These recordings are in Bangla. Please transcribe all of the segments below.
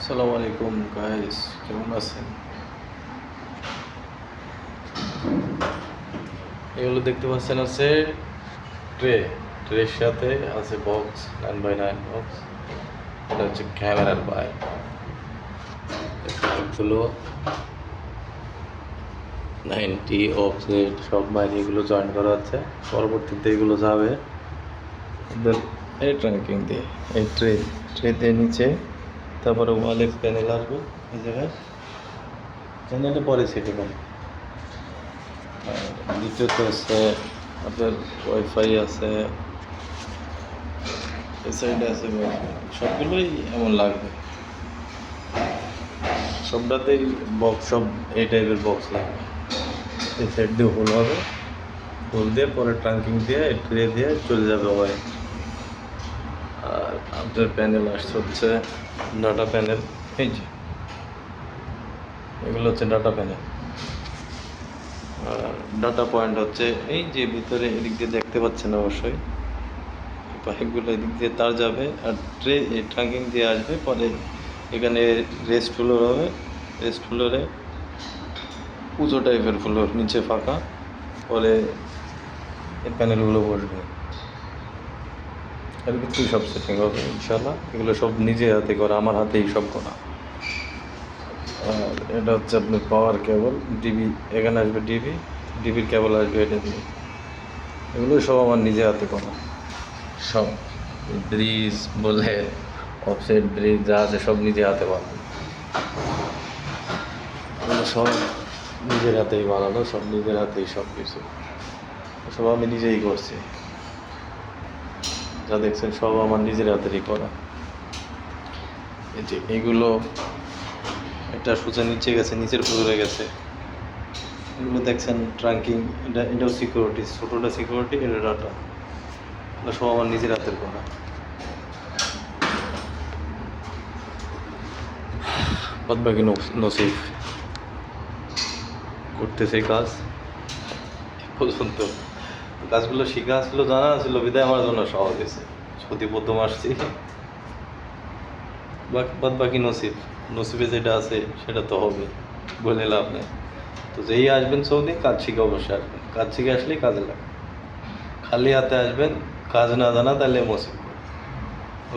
আসসালামু আলাইকুম গাইস, কেমন আছেন? এগুলো দেখতে পাচ্ছেন আছে ট্রের সাথে আছে বক্স 9x9 বক্স। এটা হচ্ছে ক্যামেরার বাইক। এগুলো 90 অফসেট সব বাইরে এগুলো জয়েন করা হচ্ছে। পরবর্তীতে এগুলো যাবে এই ট্র্যাকিং দিয়ে, এই ট্রেতে নিচে, তারপরে ওয়ালের প্যানেল আসবে এই জায়গায়, প্যানেলে পরে সেটে পাবে। আর দ্বিতীয়ত আছে আপনার ওয়াইফাই আছে, এই সাইডে আছে ওয়াইফাই। সবগুলোই এমন লাগবে, সবটাতেই বক্স, সব এই টাইপের বক্স লাগবে। এই সাইড দিয়ে হোল হবে, হোল দিয়ে পরে ট্রাঙ্কিং দিয়ে ট্রে দিয়ে চলে যাবে ওয়াই। আর আপনার প্যানেল আসছে হচ্ছে ডাটা প্যানেল, এই যে এগুলো হচ্ছে ডাটা প্যানেল। আর ডাটা পয়েন্ট হচ্ছে এই যে ভিতরে, এদিক দিয়ে দেখতে পাচ্ছেন অবশ্যই, পাইপগুলো এদিক দিয়ে তার যাবে আর ট্রে ট্রাঙ্কিং দিয়ে আসবে। পরে এখানে রেস্ট ফ্লোর হবে, রেস্ট ফ্লোরে পুজো টাইপের ফ্লোর, নিচে ফাঁকা, পরে এই প্যানেলগুলো বসবে। এর ভিতরেই সব সেটিং হবে ইনশাল্লাহ। এগুলো সব নিজে হাতে করা, আমার হাতেই সব করা। আর এটা হচ্ছে আপনার পাওয়ার কেবল, ডিবি এখানে আসবে, ডিবির কেবল আসবে এটা দিয়ে। এগুলো সব আমার নিজে হাতে করা, সব ব্রিজ বলে অফসেট ব্রিজ যা আছে সব নিজে হাতে বানানো। এগুলো সব নিজের হাতেই বানানো, সব নিজের হাতেই সব কিছু, সব আমি নিজেই করছি। যা দেখছেন সব আমার নিজের হাতেরই করা। এই যে এগুলো, একটা সোজা নিচে গেছে, নিচের ফ্লোরে গেছে। এগুলো দেখছেন ট্রাঙ্কিং, এটাও সিকিউরিটি, ছোটোটা সিকিউরিটি, এটা ডাটা, এগুলো সব আমার নিজের হাতের করা। বাদ বাকি নসিব করতেছে কাজ। পর্যন্ত কাজগুলো শেখা আসলো, জানা ছিল, বিদায় আমার জন্য সহজ হয়েছে। যদি প্রথম আসছি, বাদ বাকি নসিবে যেটা আছে সেটা তো হবে, বলে লাভ নেই। তো যেই আসবেন সৌদি, কাজ শিখে অবশ্যই আসবেন। কাজ শিখে আসলেই কাজে লাগবে। খালি হাতে আসবেন, কাজ না জানা, তাহলে মুসিব।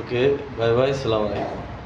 ওকে, বাই বাই, সালাম আলাইকুম।